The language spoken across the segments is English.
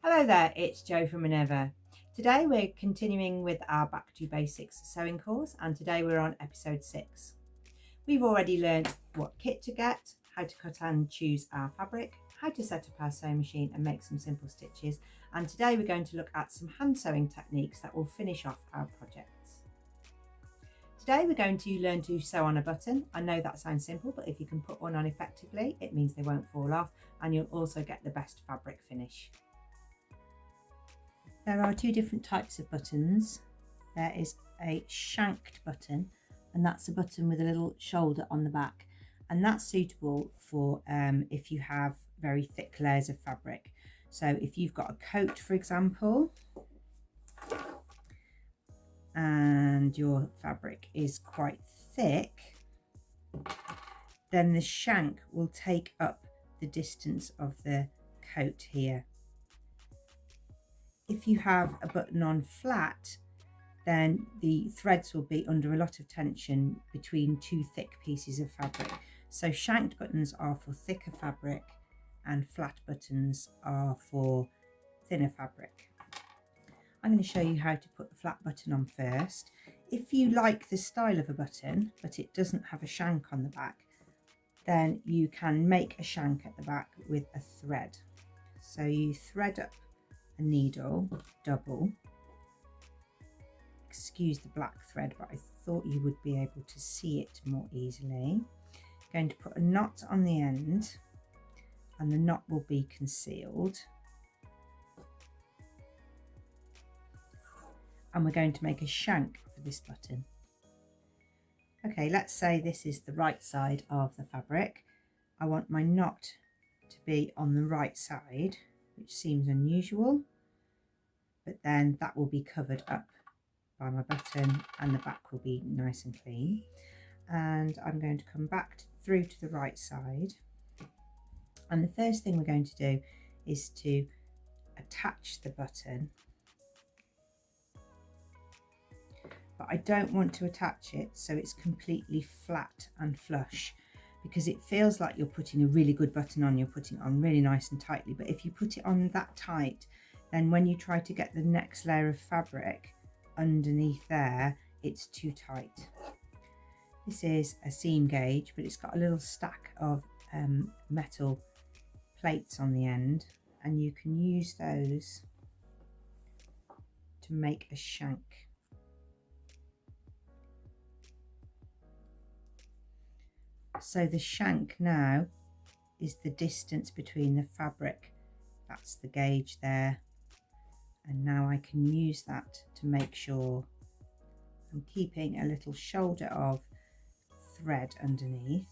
Hello there, it's Jo from Minerva. Today we're continuing with our Back to Basics sewing course, and today we're on episode 6. We've already learned what kit to get, how to cut and choose our fabric, how to set up our sewing machine and make some simple stitches, and today we're going to look at some hand sewing techniques that will finish off our projects. Today we're going to learn to sew on a button. I know that sounds simple, but if you can put one on effectively, it means they won't fall off and you'll also get the best fabric finish. There are two different types of buttons. There is a shanked button, and that's a button with a little shoulder on the back, and that's suitable for if you have very thick layers of fabric. So if you've got a coat, for example, and your fabric is quite thick, then the shank will take up the distance of the coat here. If you have a button on flat, then the threads will be under a lot of tension between two thick pieces of fabric. So shanked buttons are for thicker fabric and flat buttons are for thinner fabric. I'm going to show you how to put the flat button on first. If you like the style of a button but it doesn't have a shank on the back, then you can make a shank at the back with a thread. So you thread up a needle double. Excuse the black thread, but I thought you would be able to see it more easily. Going to put a knot on the end and the knot will be concealed. And we're going to make a shank for this button. Okay, let's say this is the right side of the fabric. I want my knot to be on the right side, which seems unusual, but then that will be covered up by my button and the back will be nice and clean. And I'm going to come back through to the right side, and the first thing we're going to do is to attach the button, but I don't want to attach it so it's completely flat and flush, because it feels like you're putting a really good button on, you're putting it on really nice and tightly, but if you put it on that tight, then when you try to get the next layer of fabric underneath there, it's too tight. This is a seam gauge, but it's got a little stack of metal plates on the end, and you can use those to make a shank. So the shank now is the distance between the fabric, that's the gauge there, and now I can use that to make sure I'm keeping a little shoulder of thread underneath.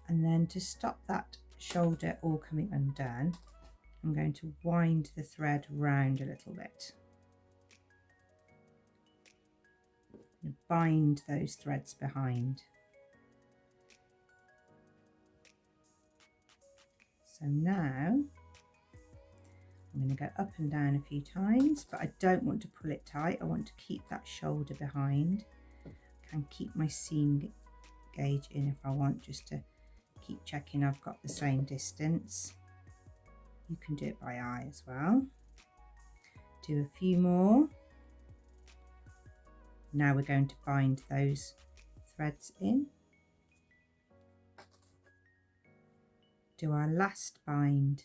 And then to stop that shoulder all coming undone, I'm going to wind the thread round a little bit. And bind those threads behind. So now I'm going to go up and down a few times, but I don't want to pull it tight. I want to keep that shoulder behind. I can keep my seam gauge in if I want, just to keep checking I've got the same distance. You can do it by eye as well. Do a few more. Now we're going to bind those threads in. Do our last bind.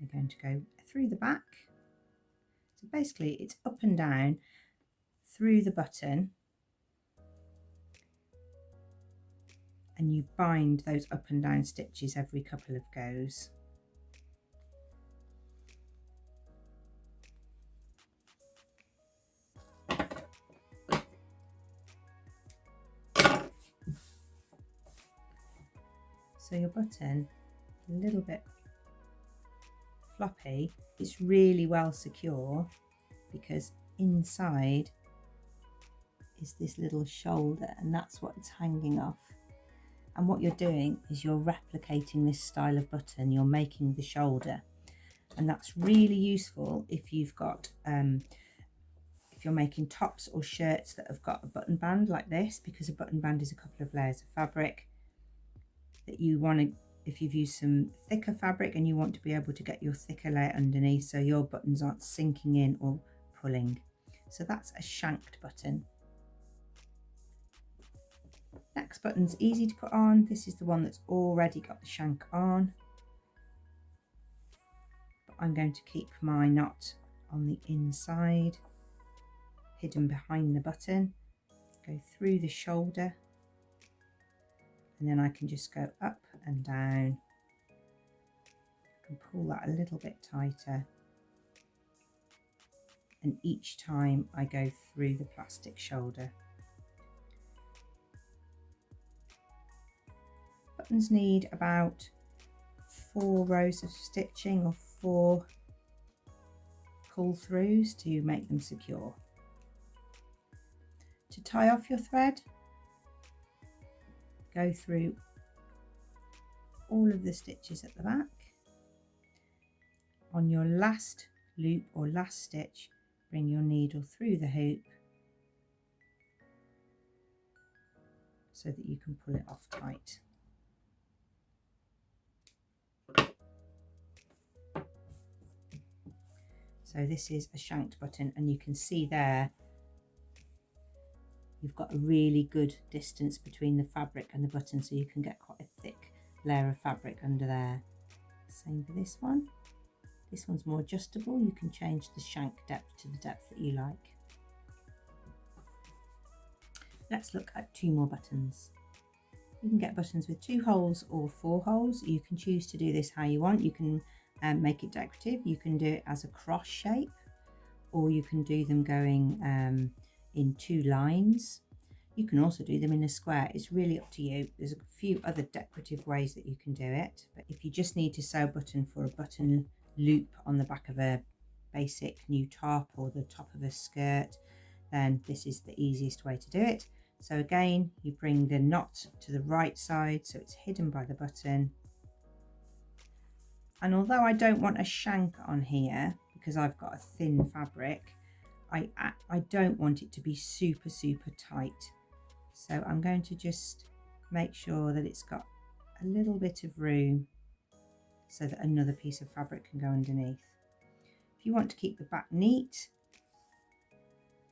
We're going to go through the back. So basically it's up and down through the button, and you bind those up and down stitches every couple of goes. So your button, a little bit floppy, it's really well secure because inside is this little shoulder, and that's what it's hanging off. And what you're doing is you're replicating this style of button, you're making the shoulder, and that's really useful if you've got if if you're making tops or shirts that have got a button band like this, because a button band is a couple of layers of fabric, that you want to, if you've used some thicker fabric and you want to be able to get your thicker layer underneath so your buttons aren't sinking in or pulling. So that's a shanked button. Next button's easy to put on. This is the one that's already got the shank on. But I'm going to keep my knot on the inside, hidden behind the button, go through the shoulder, and then I can just go up and down. I can pull that a little bit tighter. And each time I go through the plastic shoulder. Buttons need about 4 rows of stitching or 4 pull throughs to make them secure. To tie off your thread, go through all of the stitches at the back. On your last loop or last stitch, bring your needle through the hoop so that you can pull it off tight. So this is a shanked button, and you can see there you've got a really good distance between the fabric and the button, so you can get quite a thick layer of fabric under there. Same for this one. This one's more adjustable. You can change the shank depth to the depth that you like. Let's look at 2 more buttons. You can get buttons with 2 holes or 4 holes. You can choose to do this how you want. You can make it decorative. You can do it as a cross shape, or you can do them going in 2 lines. You can also do them in a square. It's really up to you. There's a few other decorative ways that you can do it. But if you just need to sew a button for a button loop on the back of a basic new top or the top of a skirt, then this is the easiest way to do it. So again, you bring the knot to the right side so it's hidden by the button. And although I don't want a shank on here because I've got a thin fabric, I don't want it to be super tight. So I'm going to just make sure that it's got a little bit of room so that another piece of fabric can go underneath. If you want to keep the back neat,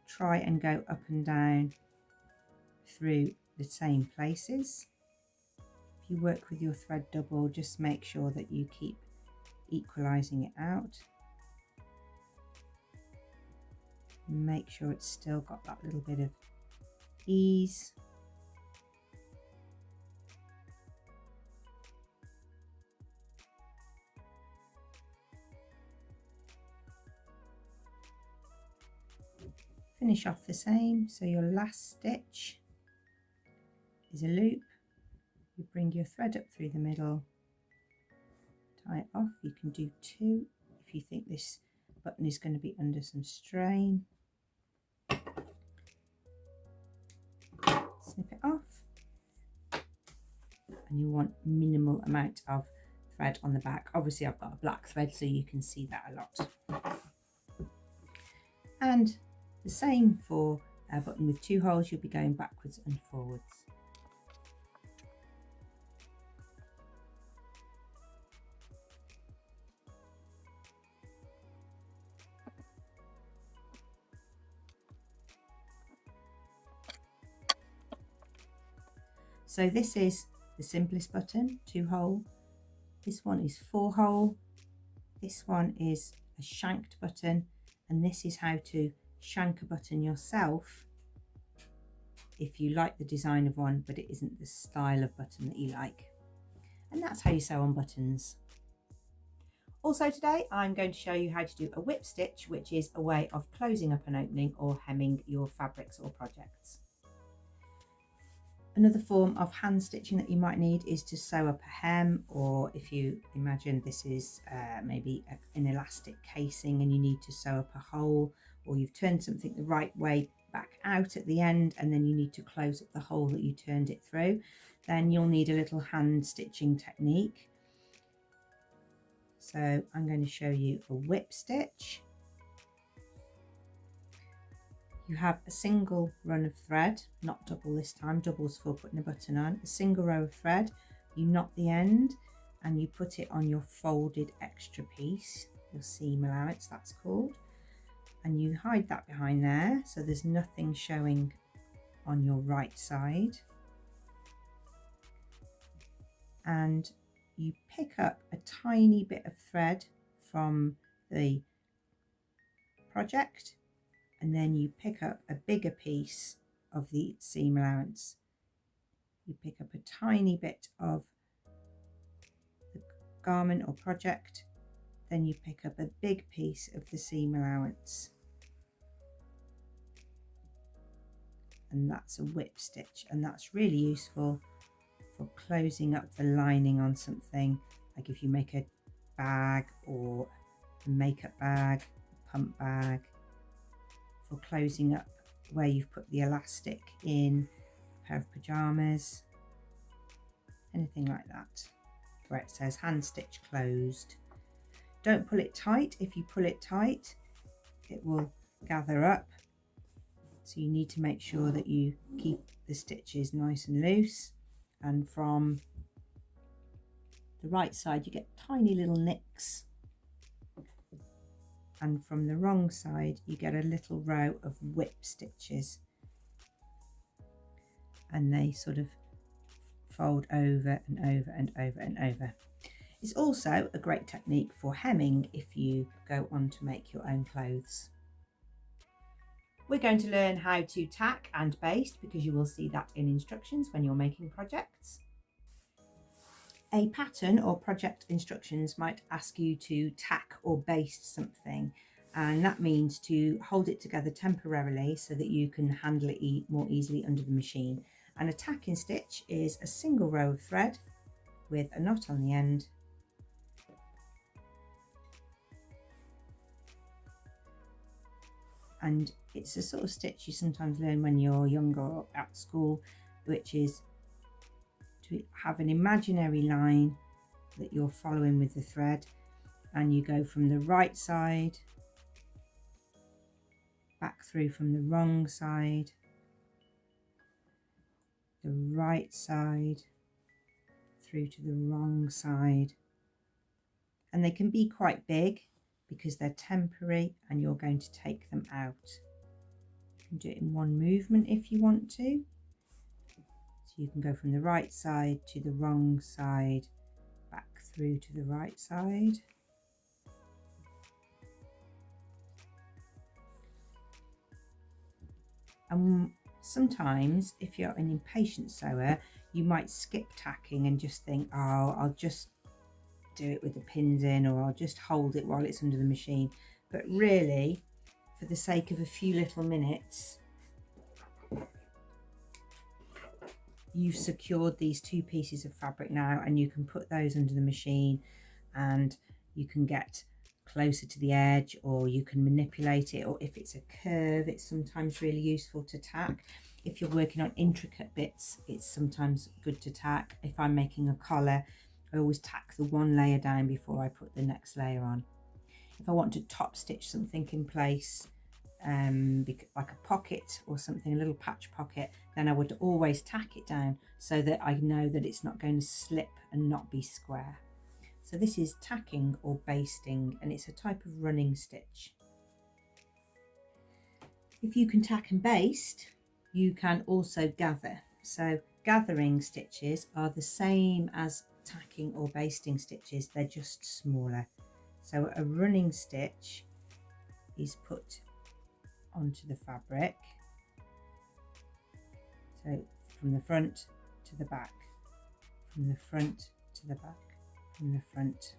try and go up and down through the same places. If you work with your thread double, just make sure that you keep equalizing it out. Make sure it's still got that little bit of ease. Finish off the same. So your last stitch is a loop. You bring your thread up through the middle, tie it off. You can do 2 if you think this button is going to be under some strain. Snip it off, and you want minimal amount of thread on the back. Obviously I've got a black thread so you can see that a lot. And the same for a button with 2 holes. You'll be going backwards and forwards. So this is the simplest button, 2 hole. This one is 4 hole. This one is a shanked button, and this is how to shank a button yourself if you like the design of one but it isn't the style of button that you like. And that's how you sew on buttons. Also today I'm going to show you how to do a whip stitch, which is a way of closing up an opening or hemming your fabrics or projects. Another form of hand stitching that you might need is to sew up a hem, or if you imagine this is maybe an elastic casing and you need to sew up a hole, or you've turned something the right way back out at the end and then you need to close up the hole that you turned it through, then you'll need a little hand stitching technique. So I'm going to show you a whip stitch. You have a single run of thread, not double this time, double's for putting a button on, a single row of thread, you knot the end and you put it on your folded extra piece, your seam allowance that's called, and you hide that behind there so there's nothing showing on your right side. And you pick up a tiny bit of thread from the project, and then you pick up a bigger piece of the seam allowance. You pick up a tiny bit of the garment or project, then you pick up a big piece of the seam allowance, and that's a whip stitch, and that's really useful for closing up the lining on something, like if you make a bag or a makeup bag, pump bag, for closing up where you've put the elastic in a pair of pyjamas, anything like that, where it says hand stitch closed. Don't pull it tight. If you pull it tight, it will gather up, so you need to make sure that you keep the stitches nice and loose. And from the right side you get tiny little nicks, and from the wrong side you get a little row of whip stitches, and they sort of fold over and over and over and over. It's also a great technique for hemming if you go on to make your own clothes. We're going to learn how to tack and baste, because you will see that in instructions when you're making projects. A pattern or project instructions might ask you to tack or baste something, and that means to hold it together temporarily so that you can handle it more easily under the machine. And a tacking stitch is a single row of thread with a knot on the end, and it's a sort of stitch you sometimes learn when you're younger or at school, which is to have an imaginary line that you're following with the thread, and you go from the right side back through from the wrong side, the right side through to the wrong side, and they can be quite big because they're temporary and you're going to take them out. You can do it in one movement if you want to. So you can go from the right side to the wrong side, back through to the right side. And sometimes if you're an impatient sewer, you might skip tacking and just think, oh, I'll just do it with the pins in, or I'll just hold it while it's under the machine. But really, for the sake of a few little minutes, you've secured these two pieces of fabric now, and you can put those under the machine and you can get closer to the edge, or you can manipulate it, or if it's a curve, it's sometimes really useful to tack. If you're working on intricate bits, it's sometimes good to tack. If I'm making a collar, I always tack the one layer down before I put the next layer on. If I want to top stitch something in place, like a pocket or something, a little patch pocket, then I would always tack it down so that I know that it's not going to slip and not be square. So this is tacking or basting, and it's a type of running stitch. If you can tack and baste, you can also gather. So gathering stitches are the same as tacking or basting stitches, they're just smaller. So a running stitch is put onto the fabric, so from the front to the back, from the front to the back, from the front.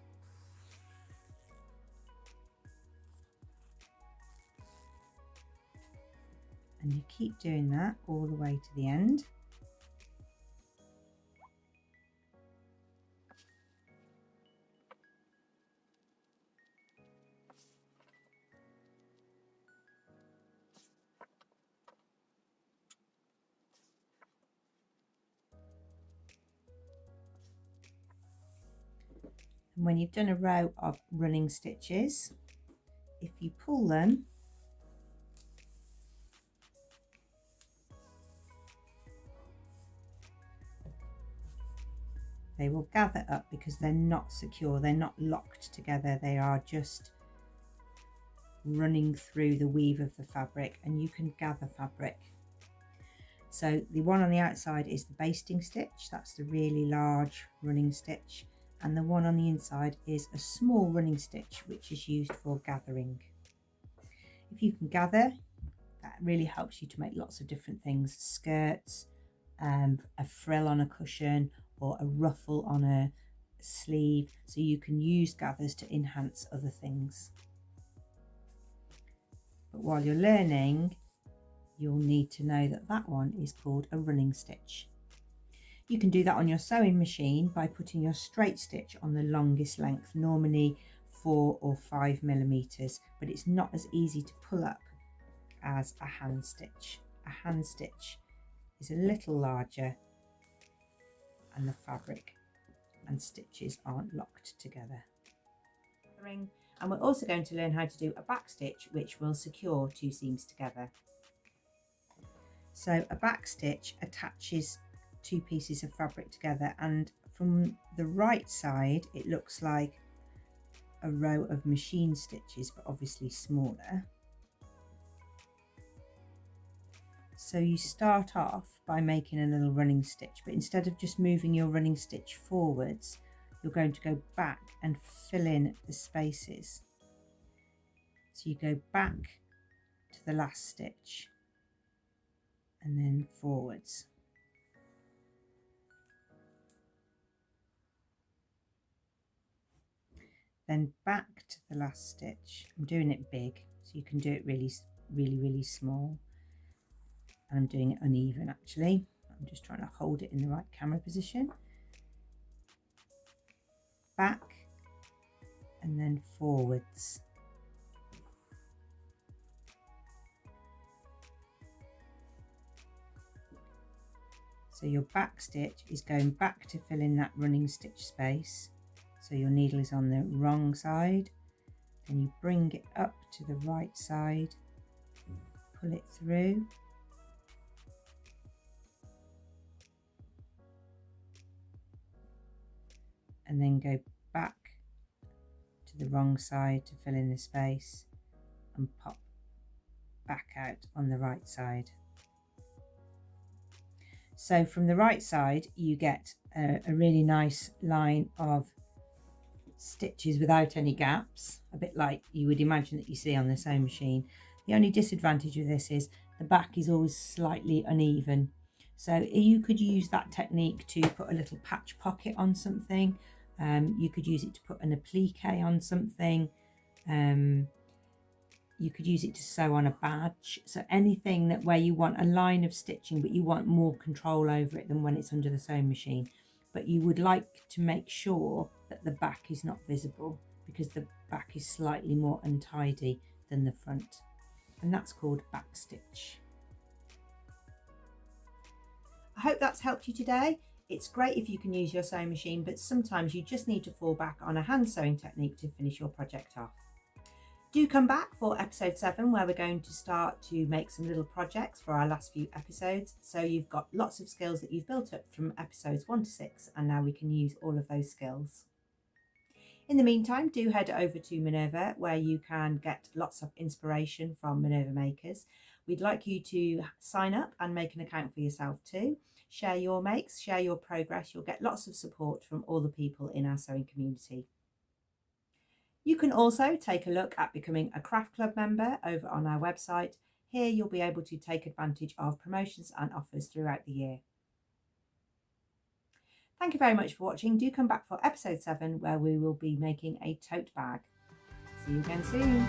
And you keep doing that all the way to the end. And when you've done a row of running stitches, if you pull them they will gather up because they're not secure, they're not locked together, they are just running through the weave of the fabric, and you can gather fabric. So the one on the outside is the basting stitch, that's the really large running stitch, and the one on the inside is a small running stitch which is used for gathering. If you can gather, that really helps you to make lots of different things: skirts, a frill on a cushion, or a ruffle on a sleeve. So you can use gathers to enhance other things. But while you're learning, you'll need to know that that one is called a running stitch. You can do that on your sewing machine by putting your straight stitch on the longest length, normally 4 or 5 millimeters, but it's not as easy to pull up as a hand stitch. A hand stitch is a little larger and the fabric and stitches aren't locked together. And we're also going to learn how to do a backstitch, which will secure 2 seams together. So a backstitch attaches 2 pieces of fabric together, and from the right side it looks like a row of machine stitches, but obviously smaller. So you start off by making a little running stitch, but instead of just moving your running stitch forwards, you're going to go back and fill in the spaces. So you go back to the last stitch and then forwards. Then back to the last stitch. I'm doing it big, so you can do it really small. And I'm doing it uneven actually. I'm just trying to hold it in the right camera position. Back and then forwards. So your back stitch is going back to fill in that running stitch space. So your needle is on the wrong side, then you bring it up to the right side, pull it through, and then go back to the wrong side to fill in the space and pop back out on the right side. So from the right side you get a really nice line of stitches without any gaps, a bit like you would imagine that you see on the sewing machine. The only disadvantage of this is the back is always slightly uneven. So you could use that technique to put a little patch pocket on something. You could use it to put an applique on something. You could use it to sew on a badge. So anything that where you want a line of stitching but you want more control over it than when it's under the sewing machine. But you would like to make sure that the back is not visible because the back is slightly more untidy than the front. And that's called backstitch. I hope that's helped you today. It's great if you can use your sewing machine, but sometimes you just need to fall back on a hand sewing technique to finish your project off. Do come back for episode 7, where we're going to start to make some little projects for our last few episodes. So you've got lots of skills that you've built up from episodes 1 to 6, and now we can use all of those skills. In the meantime, do head over to Minerva, where you can get lots of inspiration from Minerva makers. We'd like you to sign up and make an account for yourself too. Share your makes, share your progress. You'll get lots of support from all the people in our sewing community. You can also take a look at becoming a Craft Club member over on our website. Here you'll be able to take advantage of promotions and offers throughout the year. Thank you very much for watching. Do come back for episode 7, where we will be making a tote bag. See you again soon.